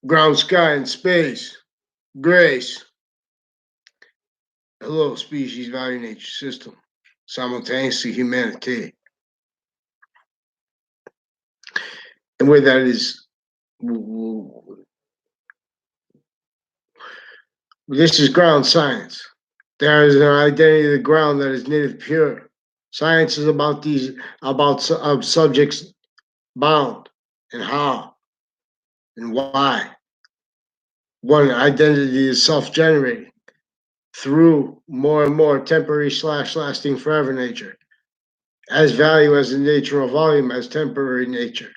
ground, sky, and space, grace. Hello, species, value, nature, system, simultaneously humanity. And where that is, this is ground science. There is an identity of the ground that is native pure. Science is about subjects bound and how and why. One identity is self-generating through more and more temporary / lasting forever nature, as value as the nature of volume as temporary nature,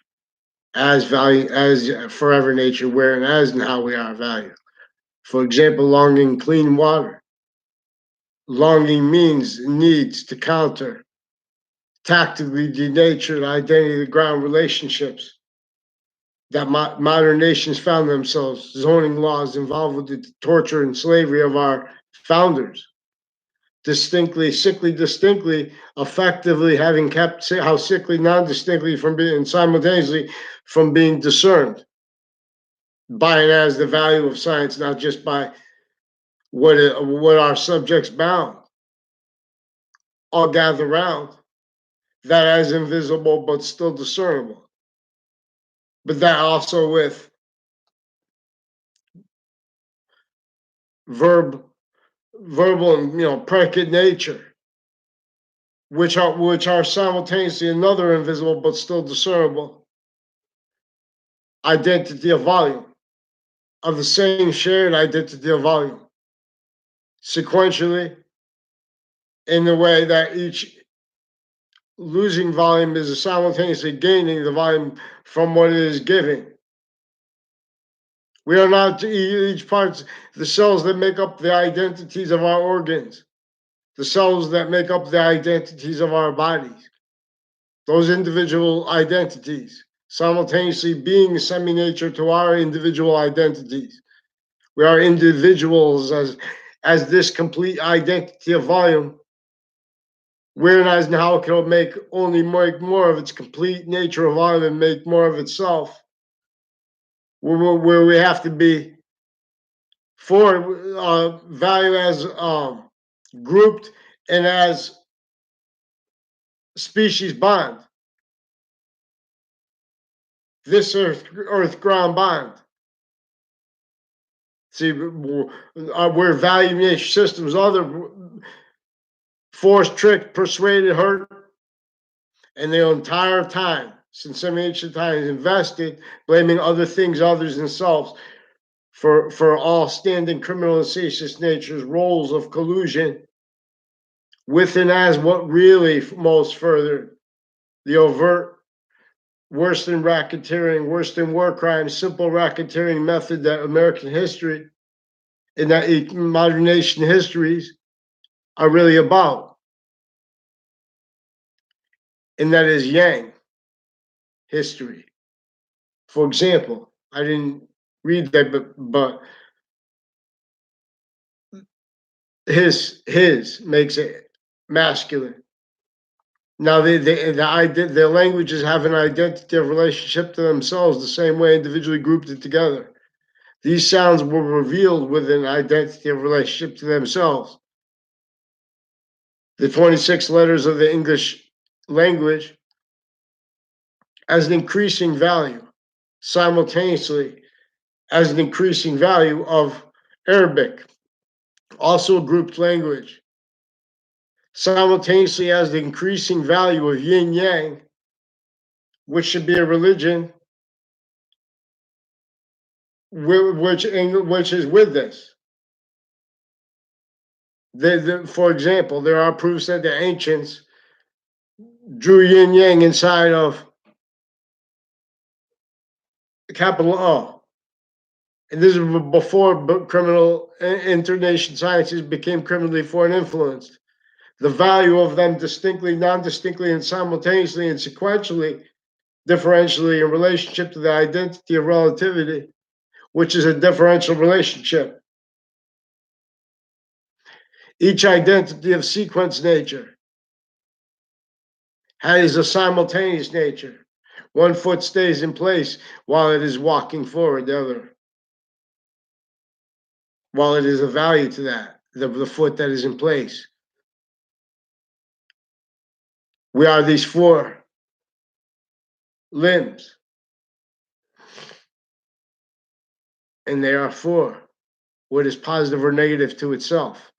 as value as forever nature, where and as and how we are value. For example, longing clean water. Longing means needs to counter tactically denatured identity of the ground relationships that modern nations found themselves, zoning laws involved with the torture and slavery of our founders. Distinctly, sickly, distinctly, effectively having kept how sickly, non-distinctly from being simultaneously from being discerned by and as the value of science, not just by what our subjects bound all gather round, that as invisible but still discernible. But that also with verbal and predicate nature, which are simultaneously another invisible but still discernible identity of volume, of the same shared identity of volume, sequentially, in the way that each losing volume is simultaneously gaining the volume from what it is giving. We are not each part, the cells that make up the identities of our organs, the cells that make up the identities of our bodies, those individual identities, simultaneously being semi-nature to our individual identities. We are individuals as this complete identity of volume, whereas now it can make more of its complete nature of volume and make more of itself, where we have to be for value as grouped and as species bond. This earth ground bond. See, where value nature systems, other forced, tricked, persuaded, hurt, and the entire time, since ancient times, invested blaming other things, others, themselves for all standing criminal and seditious nature's roles of collusion with and as what really most furthered the overt, worse than racketeering, worse than war crimes, simple racketeering method that American history and that modern nation histories are really about. And that is Yang history. For example, I didn't read that, but his makes it masculine. Now the languages have an identity of relationship to themselves the same way individually grouped it together. These sounds were revealed with an identity of relationship to themselves. The 26 letters of the English language as an increasing value, simultaneously as an increasing value of Arabic, also a grouped language, simultaneously as the increasing value of yin yang, which should be a religion, which is with this. For example, there are proofs that the ancients drew yin yang inside of capital O. And this is before criminal internation sciences became criminally foreign influenced. The value of them distinctly, non-distinctly, and simultaneously and sequentially, differentially in relationship to the identity of relativity, which is a differential relationship. Each identity of sequence nature has a simultaneous nature. One foot stays in place while it is walking forward, the other while it is a value to that, the foot that is in place. We are these four limbs, and they are four. What is positive or negative to itself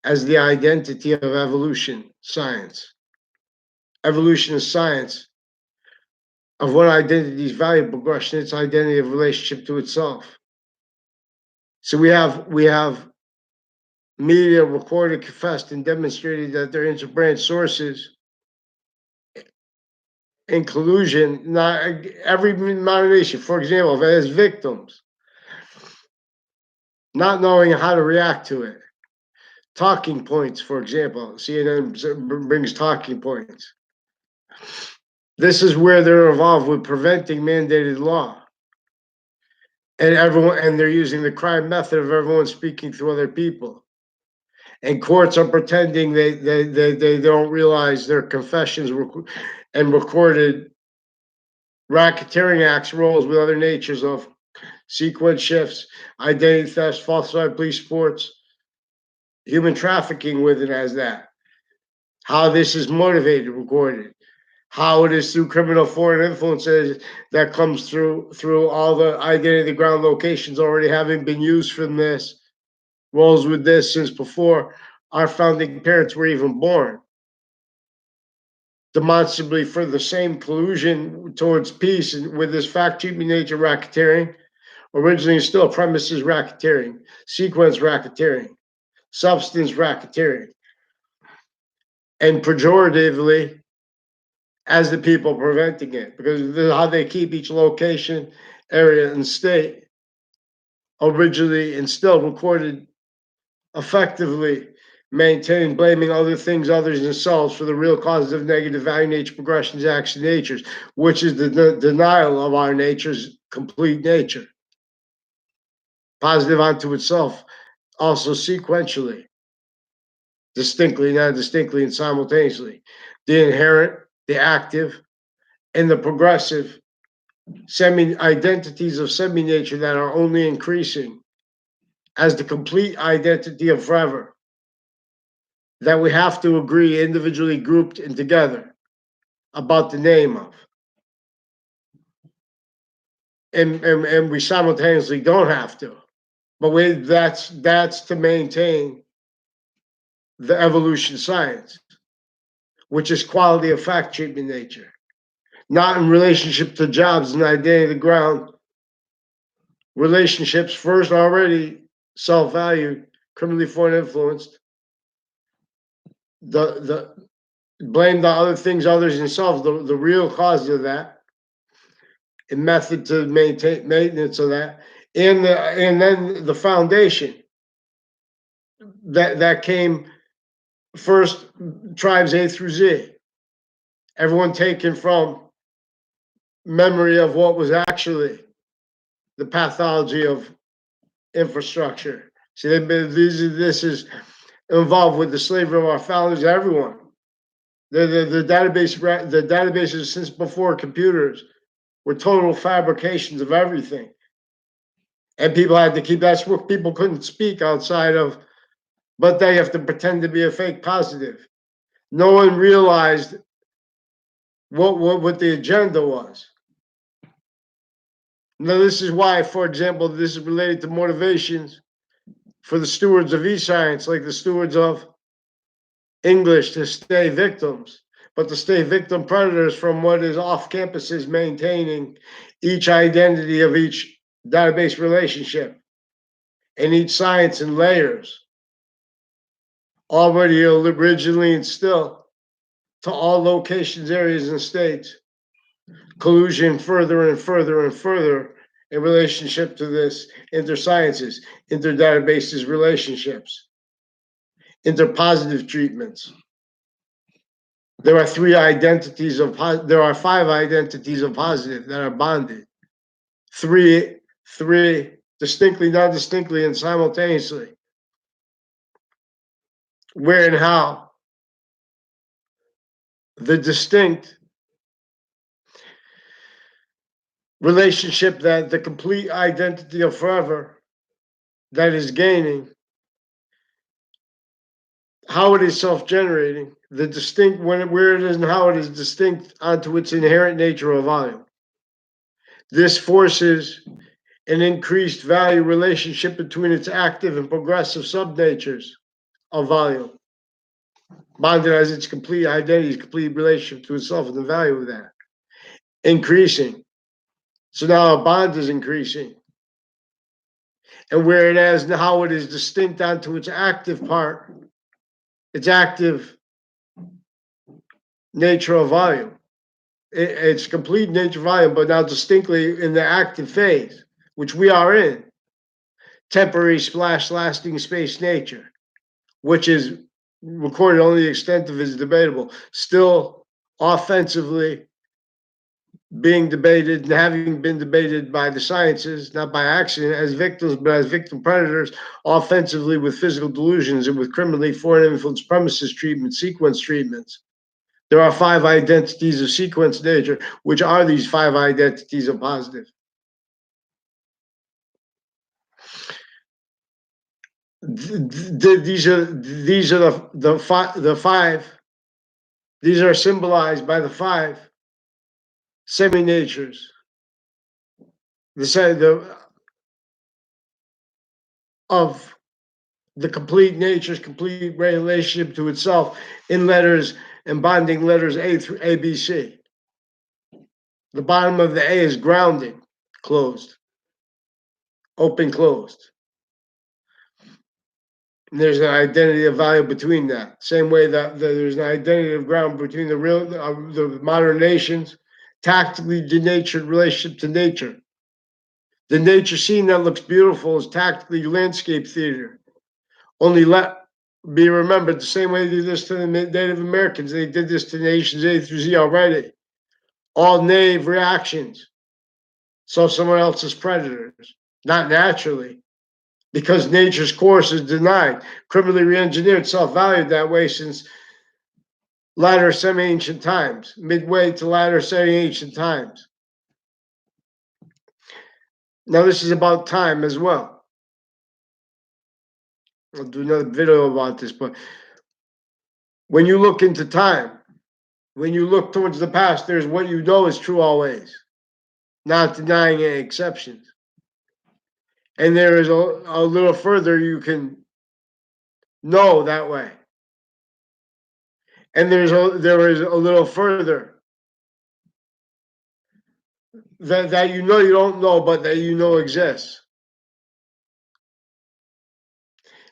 as the identity of evolution science. Evolution is science of what identity is value progression, its identity of relationship to itself. So we have media recorded, confessed, and demonstrated that they're interbranch sources in collusion. Not every modern nation, for example, as victims, not knowing how to react to it. Talking points, for example, CNN brings talking points. This is where they're involved with preventing mandated law. And they're using the crime method of everyone speaking through other people. And courts are pretending they don't realize their confessions and recorded racketeering acts roles with other natures of sequence shifts, identity theft, falsified police reports, human trafficking with it as that. How this is motivated, recorded. How it is through criminal foreign influences that comes through all the identity ground locations already having been used from this, roles with this since before our founding parents were even born. Demonstrably for the same collusion towards peace and with this fact treatment nature racketeering, originally still premises racketeering, sequence racketeering, substance racketeering, and pejoratively as the people preventing it, because this is how they keep each location, area, and state originally and still recorded effectively maintained, blaming other things, others, themselves for the real causes of negative value nature progressions, action natures, which is the denial of our nature's complete nature. Positive unto itself, also sequentially, distinctly, not distinctly, and simultaneously. The inherent, the active, and the progressive identities of semi-nature that are only increasing as the complete identity of forever that we have to agree individually grouped and together about the name of. And we simultaneously don't have to. But that's to maintain the evolution science, which is quality of fact treatment nature. Not in relationship to jobs and identity of the ground. Relationships first already self-valued, criminally foreign influenced. The blame the other things, others, themselves, the real cause of that, and method to maintain maintenance of that, and then the foundation that came first, tribes A through Z, everyone taken from memory of what was actually the pathology of infrastructure. See, this is involved with the slavery of our founders, everyone. The databases since before computers were total fabrications of everything. And people had to keep, that's what people couldn't speak outside of, but they have to pretend to be a fake positive. No one realized what the agenda was. Now, this is why, for example, this is related to motivations for the stewards of e-science, like the stewards of English, to stay victims, but to stay victim predators from what is off campuses maintaining each identity of each database relationship and each science in layers, already originally and still to all locations, areas, and states. Collusion further and further and further in relationship to this inter-sciences, inter-databases relationships, inter-positive treatments. There are there are 5 identities of positive that are bonded. Three distinctly, not distinctly, and simultaneously. Where and how the distinct relationship, that the complete identity of forever that is gaining, how it is self-generating, the distinct, where it is and how it is distinct onto its inherent nature or volume. This forces an increased value relationship between its active and progressive subnatures of volume, bonded as its complete identity, its complete relationship to itself and the value of that. Increasing. So now a bond is increasing. And where it has how it is distinct onto its active part, its active nature of volume. It's complete nature volume, but now distinctly in the active phase, which we are in, temporary splash lasting space nature, which is recorded only the extent of is debatable, still offensively being debated and having been debated by the sciences, not by accident, as victims, but as victim predators, offensively with physical delusions and with criminally foreign influence premises treatment, sequence treatments. There are 5 identities of sequence nature, which are these 5 identities of positive. These are the 5. These are symbolized by the 5 semi-natures. Of the complete nature's complete relationship to itself in letters and bonding letters A through A, B, C. The bottom of the A is grounded, closed, open, closed. And there's an identity of value between that. Same way that there's an identity of ground between the modern nations, tactically denatured relationship to nature. The nature scene that looks beautiful is tactically landscape theater. Only let be remembered the same way they did this to the Native Americans. They did this to nations A through Z already. All native reactions. So someone else is predators, not naturally, because nature's course is denied, criminally re-engineered, self-valued that way since latter semi-ancient times, midway to latter semi-ancient times. Now this is about time as well. I'll do another video about this, but when you look into time, when you look towards the past, there's what you know is true always, not denying any exceptions. And there is a little further you can know that way. And there is a little further that you know you don't know, but that you know exists.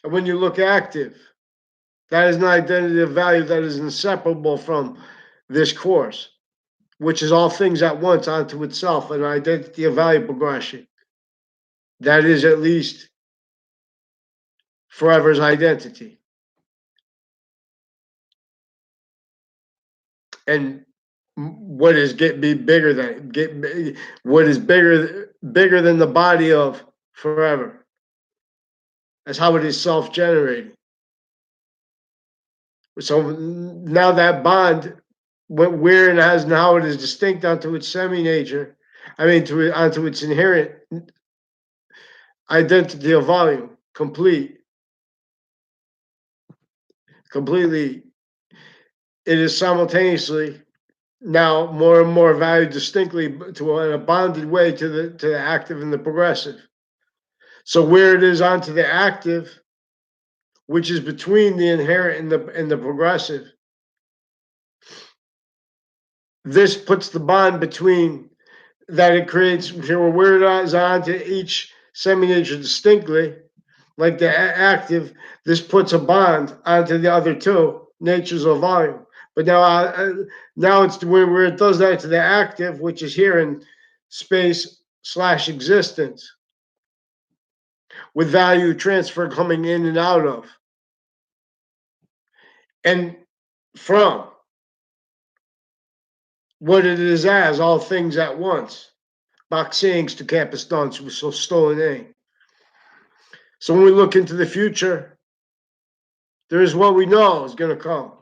And when you look active, that is an identity of value that is inseparable from this course, which is all things at once onto itself, an identity of value progression. That is at least forever's identity. And what is bigger than what is bigger than the body of forever? That's how it is self-generating. So now that bond, where it has now it is distinct onto its semi-nature, onto its inherent identity of volume, completely, it is simultaneously now more and more valued distinctly to in a bonded way to the active and the progressive. So where it is onto the active, which is between the inherent and the progressive, this puts the bond between that it creates where it is onto each semi-nature distinctly, like the active. This puts a bond onto the other 2 natures of volume. But now it's where it does that to the active, which is here in space/existence, with value transfer coming in and out of, and from what it is as all things at once. Boxings to campus dance was so stolen in. So when we look into the future, there is what we know is going to come.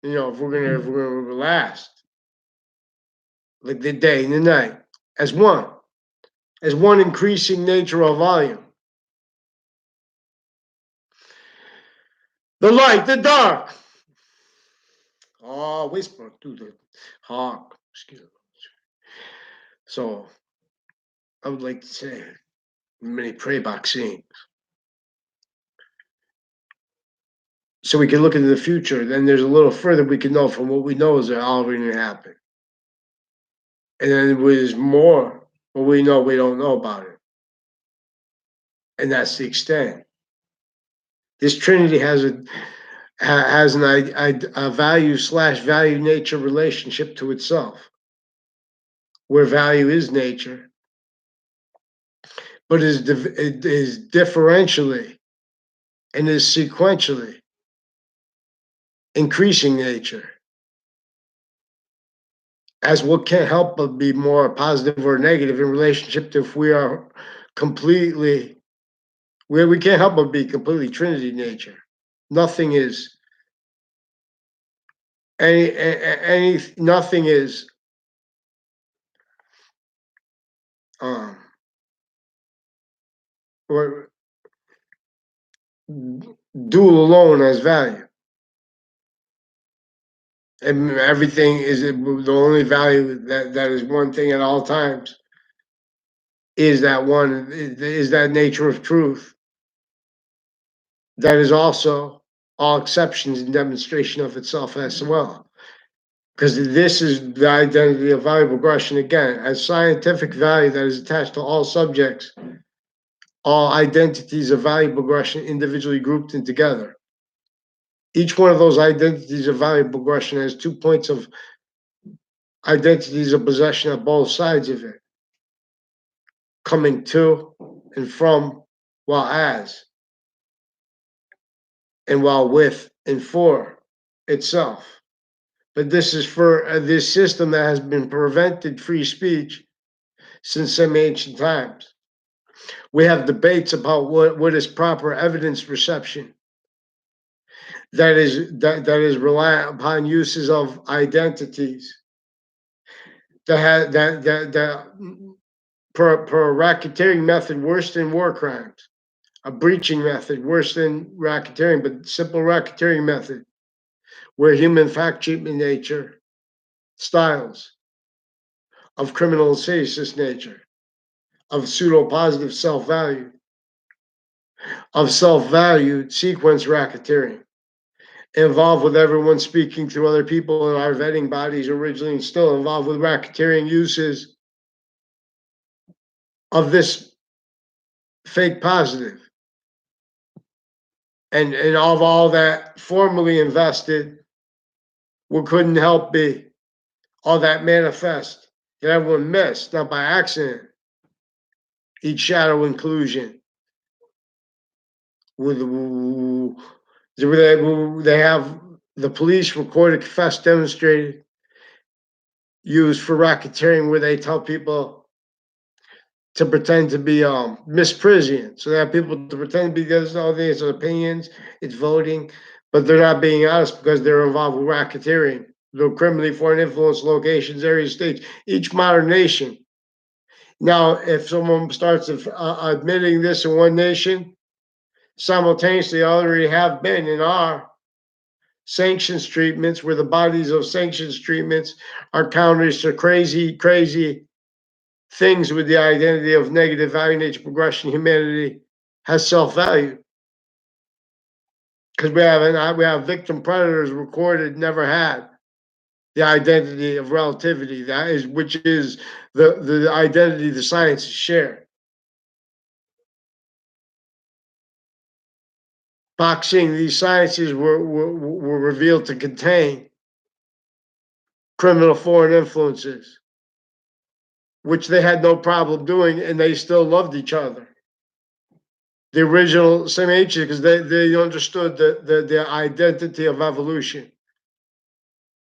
You know, if we're gonna last, like the day and the night as one, as one increasing nature or volume. The light, the dark. Oh, whisper to the heart. Excuse me. So I would like to say many pray vaccines. So we can look into the future. Then there's a little further we can know from what we know is that already happened. And then there's more what we know we don't know about it. And that's the extent. This Trinity has a value/value nature relationship to itself, where value is nature, but it is differentially and is sequentially increasing nature, as what can't help but be more positive or negative in relationship to if we are completely, where we can't help but be completely Trinity nature. Nothing is nothing is or dual alone as value. And everything is the only value that is one thing at all times is that one is that nature of truth that is also all exceptions in demonstration of itself as well. Because this is the identity of value progression again, as scientific value that is attached to all subjects, all identities of value progression individually grouped in together. Each one of those identities of value progression has 2 points of identities of possession at both sides of it, coming to and from, while as, and while with and for itself. But this is for this system that has been prevented free speech since some ancient times. We have debates about what is proper evidence reception. That is reliant upon uses of identities that per a racketeering method worse than war crimes, a breaching method worse than racketeering, but simple racketeering method where human fact treatment nature styles of criminal seditious nature, of pseudo-positive self-value, of self-valued sequence racketeering, involved with everyone speaking through other people in our vetting bodies originally, and still involved with racketeering uses of this fake positive. And of all that formerly invested, what couldn't help be all that manifest that everyone missed, not by accident. Each shadow inclusion with they have the police recorded, confessed, demonstrated, used for racketeering, where they tell people to pretend to be misprision. So they have people to pretend because all these are opinions, it's voting, but they're not being honest because they're involved with racketeering. They're criminally foreign influence locations, areas, states, each modern nation. Now, if someone starts admitting this in one nation, simultaneously already have been in our sanctions treatments, where the bodies of sanctions treatments are counters to crazy, crazy things with the identity of negative value, nature, progression, humanity has self-value. Because we have victim predators recorded, never had the identity of relativity, that is, which is the identity the sciences share. Boxing, these sciences were revealed to contain criminal foreign influences, which they had no problem doing, and they still loved each other. The original same age, because they understood the identity of evolution.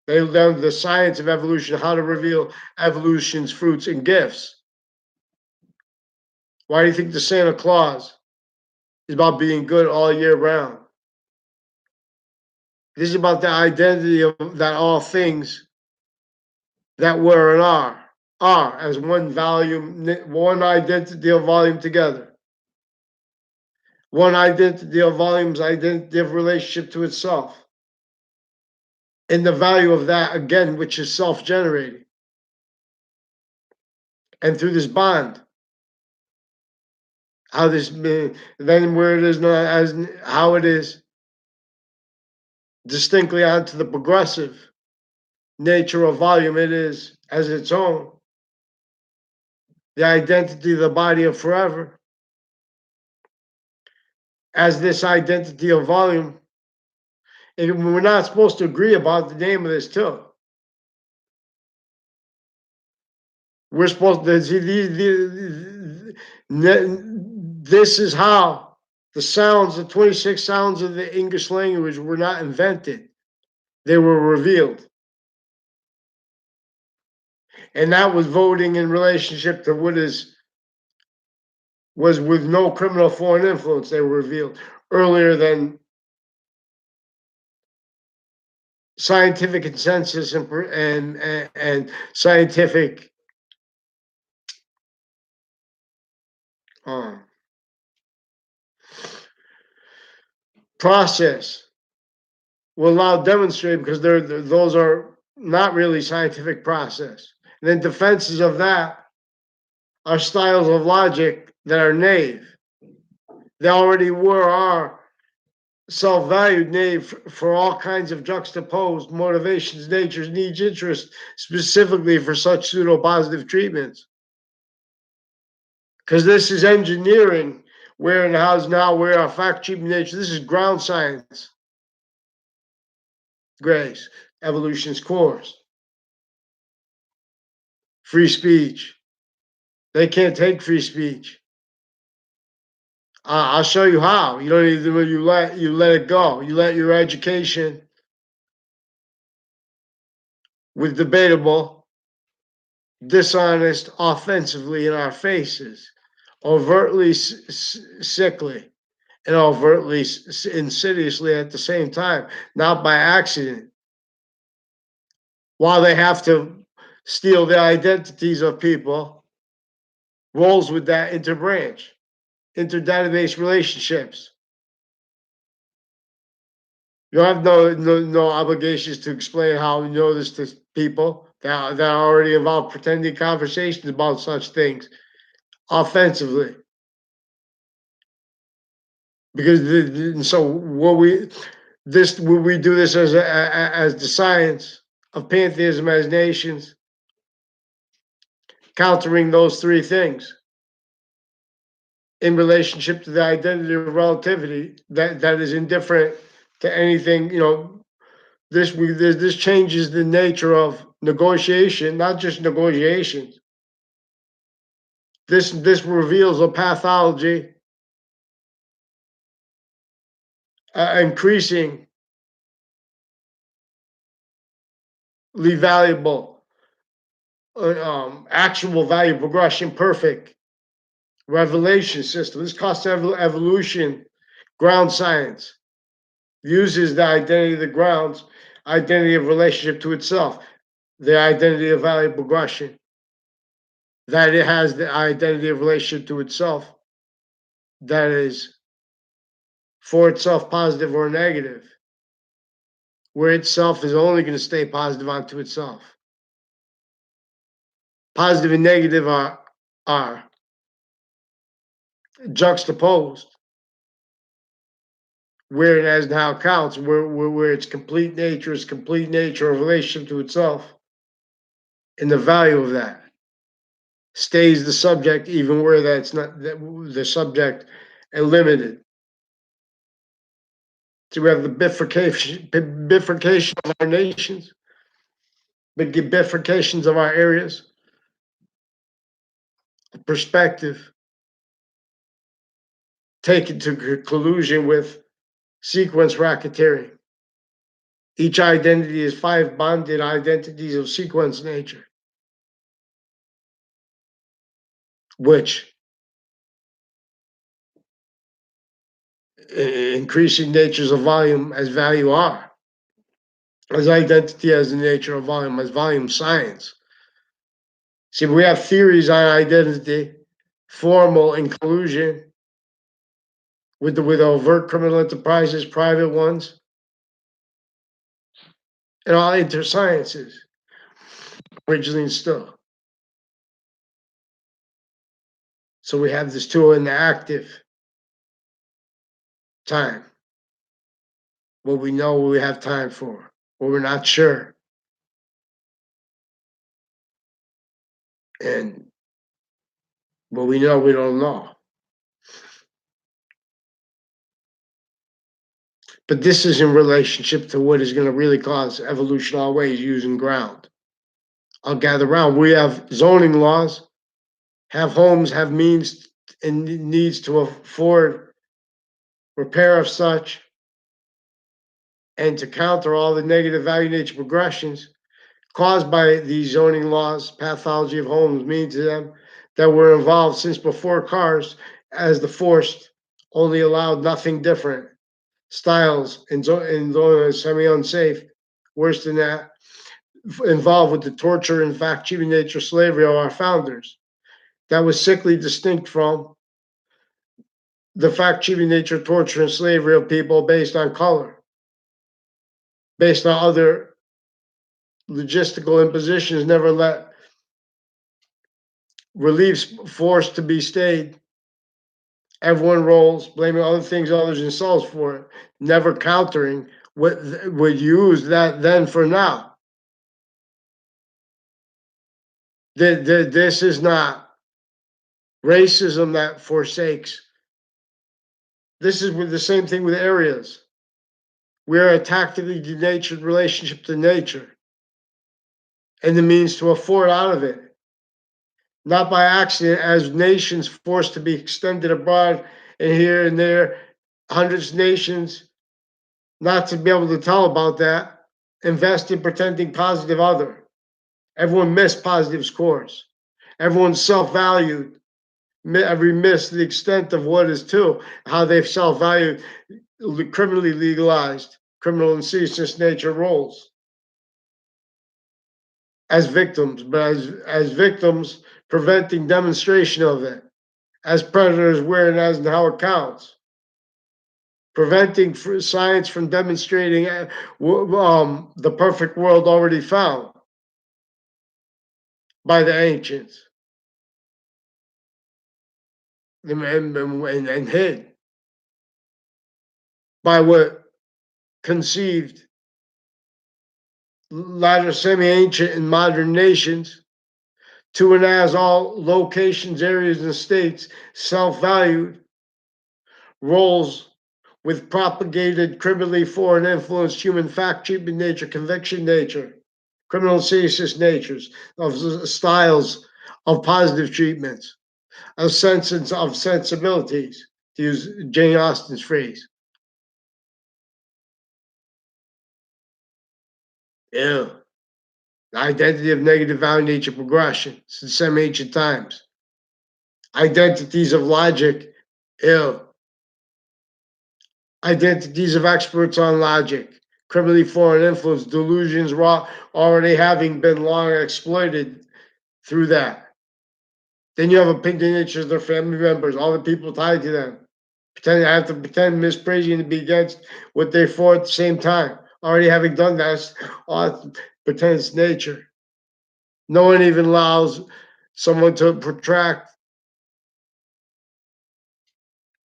They learned the science of evolution, how to reveal evolution's fruits and gifts. Why do you think the Santa Claus is about being good all year round? This is about the identity of that all things that were and are are as one volume, one identity of volume together. One identity of volume's identity of relationship to itself. And the value of that, again, which is self-generating. And through this bond, how this, then where it is not as, how it is distinctly onto the progressive nature of volume, it is as its own. The identity of the body of forever. As this identity of volume. And we're not supposed to agree about the name of this too. We're supposed to see this is how the sounds, the 26 sounds of the English language were not invented. They were revealed. And that was voting in relationship to what was with no criminal foreign influence. They were revealed earlier than scientific consensus and scientific process will allow demonstrate because those are not really scientific process. And then defenses of that are styles of logic that are naive. They already are self-valued naive for all kinds of juxtaposed motivations, natures, needs, interests, specifically for such pseudo-positive treatments. Because this is engineering, where and how's now, where our fact treatment nature. This is ground science. Grace, evolution's course. Free speech. They can't take free speech. I'll show you how. You don't need to. You let it go. You let your education with debatable, dishonest, offensively in our faces, overtly sickly, and overtly insidiously at the same time, not by accident. While they have to steal the identities of people, rolls with that interbranch, interdatabase relationships. You have no obligations to explain how you know this to people that are already involved pretending conversations about such things offensively. Because so what we do this as the science of pantheism as nations, countering those three things in relationship to the identity of relativity that is indifferent to anything. This changes the nature of negotiation, not just negotiations. This reveals a pathology, increasingly valuable, actual value progression, perfect revelation system. This cost evolution, ground science uses the identity of the grounds, identity of relationship to itself, the identity of value progression. That it has the identity of relationship to itself that is for itself positive or negative, where itself is only going to stay positive onto itself. Positive and negative are juxtaposed, where it has now counts, where its complete nature is complete nature of relationship to itself, and the value of that stays the subject, even where that's not the subject and limited. So we have the bifurcation of our nations, the bifurcations of our areas, perspective, taken to collusion with sequence racketeering. Each identity is 5 bonded identities of sequence nature, which increasing natures of volume as value are, as identity as the nature of volume, as volume science. See, we have theories on identity, formal inclusion, with overt criminal enterprises, private ones, and all intersciences, originally and still. So we have this tool in the active time. What we know we have time for, what we're not sure. And what we know we don't know. But this is in relationship to what is going to really cause evolution always using ground. I'll gather around. We have zoning laws, have homes, have means and needs to afford repair of such, and to counter all the negative value nature progressions caused by these zoning laws, pathology of homes mean to them that were involved since before cars, as the forced only allowed nothing different. Styles in semi-unsafe, worse than that, involved with the torture and fact achieving nature slavery of our founders. That was sickly distinct from the fact achieving nature torture and slavery of people based on color, based on other logistical impositions, never let reliefs forced to be stayed. Everyone rolls, blaming other things, others themselves for it, never countering what would use that then for now. This is not racism that forsakes. This is with the same thing with areas. We are a tactically denatured relationship to nature and the means to afford out of it. Not by accident, as nations forced to be extended abroad and here and there, hundreds of nations not to be able to tell about that, invest in pretending positive other. Everyone missed positive scores. Everyone's self-valued. Every miss the extent of what is to, how they've self-valued, criminally legalized, criminal and seriousness nature roles as victims, but as victims preventing demonstration of it, as predators where and as and how it counts, preventing science from demonstrating the perfect world already found by the ancients and hid by what conceived latter semi-ancient and modern nations to and as all locations, areas, and states self-valued roles with propagated criminally foreign influenced human fact treatment nature, conviction nature, criminal seriousness natures, of styles of positive treatments, of senses, of sensibilities, to use Jane Austen's phrase. Yeah. The identity of negative value nature progression since some ancient times. Identities of logic, ill. Identities of experts on logic, criminally foreign influence, delusions raw, already having been long exploited through that. Then you have opinion natures, their family members, all the people tied to them. Pretend I have to pretend mispraising to be against what they're for at the same time. Already having done that, pretend it's nature. No one even allows someone to protract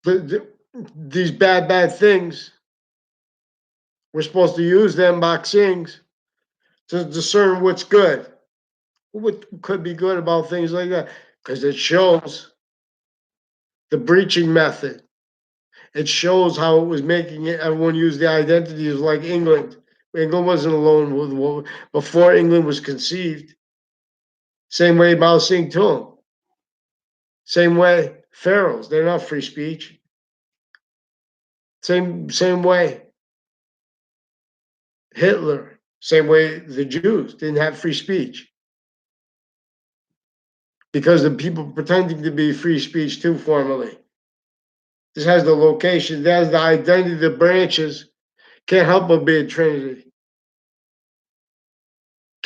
these bad things. We're supposed to use them boxings to discern what's good. What could be good about things like that? Because it shows the breaching method. It shows how it was making it. Everyone used the identities like England. England wasn't alone before England was conceived. Same way Mao Zedong. Same way pharaohs. They're not free speech. Same way Hitler. Same way the Jews didn't have free speech. Because the people pretending to be free speech too formally. This has the location, that has the identity, the branches. Can't help but be a trinity.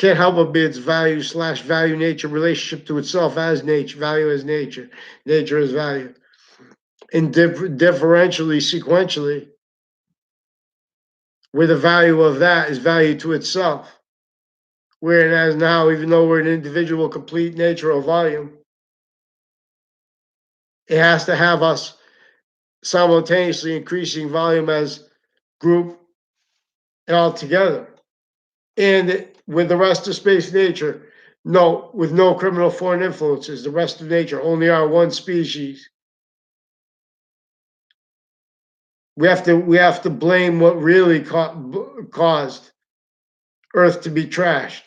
can't help but be its value slash value nature relationship to itself as nature, value as nature, nature as value. And differentially, sequentially, where the value of that is value to itself. Whereas now, even though we're an individual, complete nature or volume, it has to have us simultaneously increasing volume as group and all together. And with the rest of space nature, no, with no criminal foreign influences, the rest of nature, only our one species. We have to blame what really caused Earth to be trashed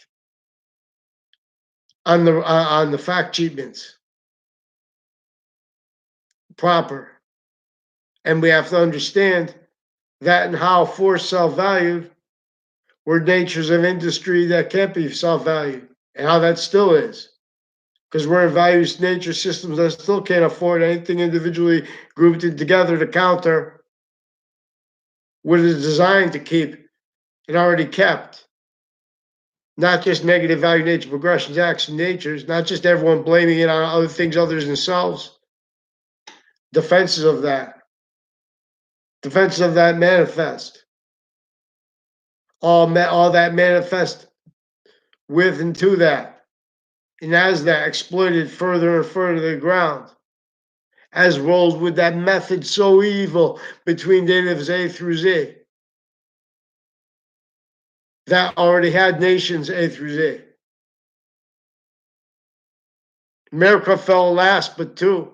on the fact treatments proper, and we have to understand that and how force self-valued were natures of industry that can't be self-valued, and how that still is. Because we're in values nature systems that still can't afford anything individually grouped in together to counter what is designed to keep and already kept. Not just negative value nature progressions, action natures, not just everyone blaming it on other things other than themselves. Defenses of that manifest. All that manifest with and to that. And as that exploited further and further to the ground, as rolled with that method so evil between natives A through Z, that already had nations A through Z. America fell last but two.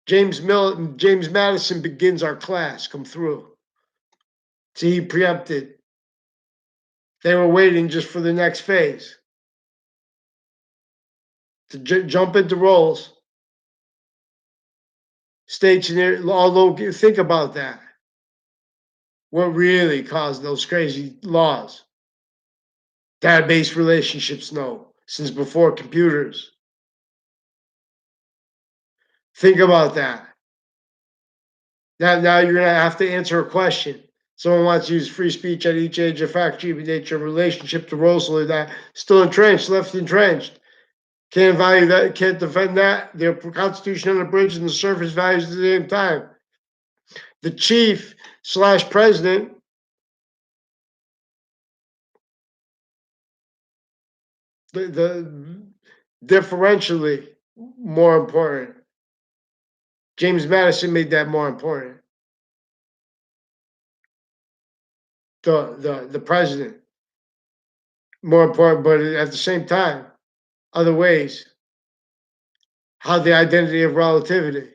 James Madison begins our class, come through. See, he preempted. They were waiting just for the next phase to jump into roles. States in there, although think about that. What really caused those crazy laws? Database relationships, no, since before computers. Think about that. Now you're going to have to answer a question. Someone wants to use free speech at each age of fact, treatment, nature, relationship to roles like that. Still entrenched, left entrenched. Can't value that, can't defend that. Their constitution unabridged and the surface values at the same time. The chief slash president the differentially more important. James Madison made that more important. The president more important, but at the same time, other ways, how the identity of relativity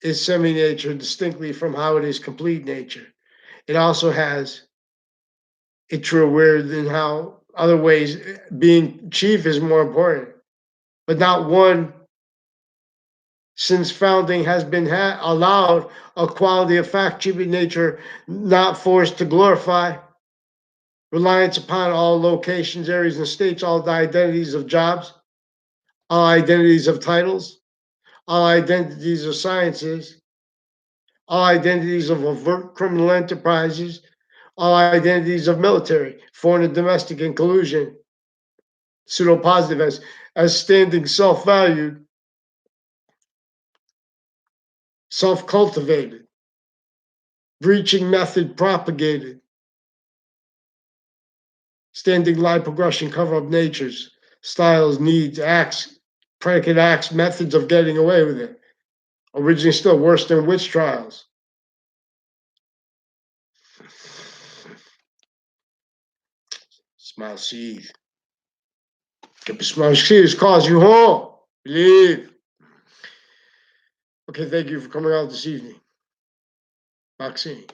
is semi-nature distinctly from how it is complete nature. It also has a true weird in how other ways being chief is more important, but not one since founding has been allowed a quality of fact treatment nature not forced to glorify reliance upon all locations, areas, and states, all the identities of jobs, all identities of titles, all identities of sciences, all identities of overt criminal enterprises, all identities of military, foreign and domestic in collusion, pseudo-positive as standing self-valued, self-cultivated, breaching method propagated, standing lie progression cover up natures, styles, needs, acts, predicate acts, methods of getting away with it. Originally still worse than witch trials. Smile seed. Smile seed calls you home. Believe. Okay, thank you for coming out this evening. Vaccines.